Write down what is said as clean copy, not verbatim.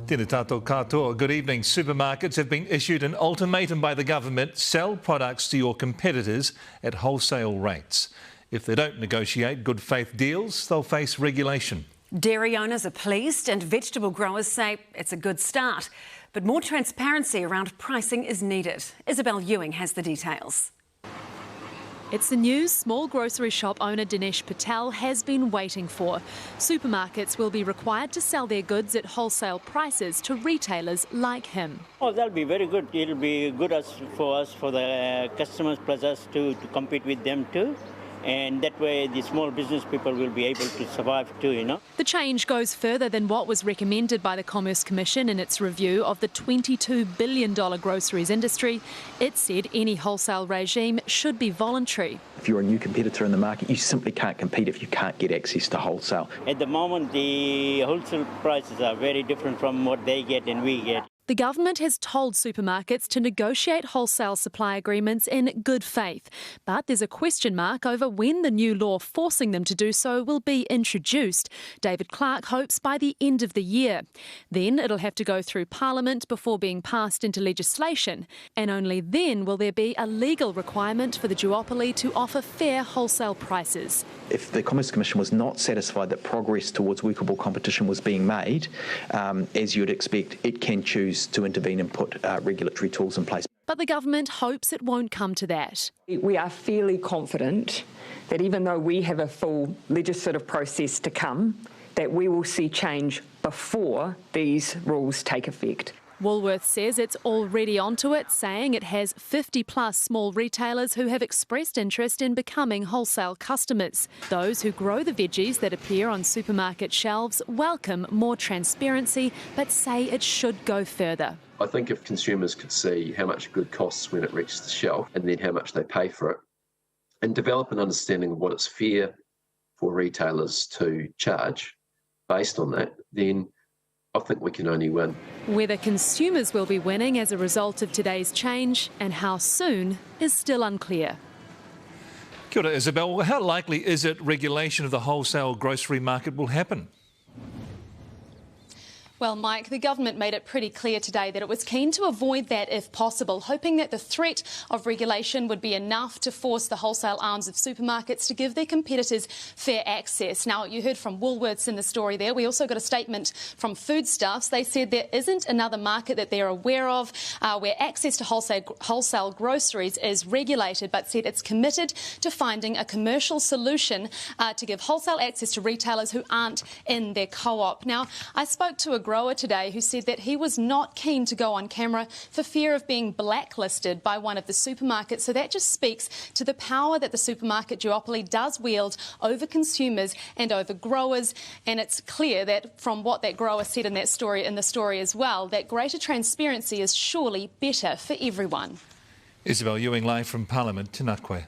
Tēnā tātou katoa. Good evening. Supermarkets have been issued an ultimatum by the government: sell products to your competitors at wholesale rates. If they don't negotiate good faith deals, they'll face regulation. Dairy owners are pleased and vegetable growers say it's a good start. But more transparency around pricing is needed. Isabel Ewing has the details. It's the news small grocery shop owner Dinesh Patel has been waiting for. Supermarkets will be required to sell their goods at wholesale prices to retailers like him. Oh, that'll be very good. It'll be good for us, for the customers, plus us to compete with them too. And that way the small business people will be able to survive too, you know. The change goes further than what was recommended by the Commerce Commission in its review of the $22 billion groceries industry. It said any wholesale regime should be voluntary. If you're a new competitor in the market, you simply can't compete if you can't get access to wholesale. At the moment, the wholesale prices are very different from what they get and we get. The government has told supermarkets to negotiate wholesale supply agreements in good faith, but there's a question mark over when the new law forcing them to do so will be introduced. David Clark hopes by the end of the year. Then it'll have to go through Parliament before being passed into legislation, and only then will there be a legal requirement for the duopoly to offer fair wholesale prices. If the Commerce Commission was not satisfied that progress towards workable competition was being made, as you'd expect, it can choose to intervene and put regulatory tools in place. But the government hopes it won't come to that. We are fairly confident that even though we have a full legislative process to come, that we will see change before these rules take effect. Woolworths says it's already onto it, saying it has 50+ small retailers who have expressed interest in becoming wholesale customers. Those who grow the veggies that appear on supermarket shelves welcome more transparency, but say it should go further. I think if consumers could see how much a good costs when it reaches the shelf and then how much they pay for it, and develop an understanding of what it's fair for retailers to charge based on that, then I think we can only win. Whether consumers will be winning as a result of today's change and how soon is still unclear. Kia ora, Isabel. Well, how likely is it regulation of the wholesale grocery market will happen? Well, Mike, the government made it pretty clear today that it was keen to avoid that if possible, hoping that the threat of regulation would be enough to force the wholesale arms of supermarkets to give their competitors fair access. Now, you heard from Woolworths in the story there. We also got a statement from Foodstuffs. They said there isn't another market that they're aware of where access to wholesale groceries is regulated, but said it's committed to finding a commercial solution to give wholesale access to retailers who aren't in their co-op. Now, I spoke to a grower today who said that he was not keen to go on camera for fear of being blacklisted by one of the supermarkets. So that just speaks to the power that the supermarket duopoly does wield over consumers and over growers. And it's clear that from what that grower said in the story as well, that greater transparency is surely better for everyone. Isabel Ewing live from Parliament. Tēnā koe.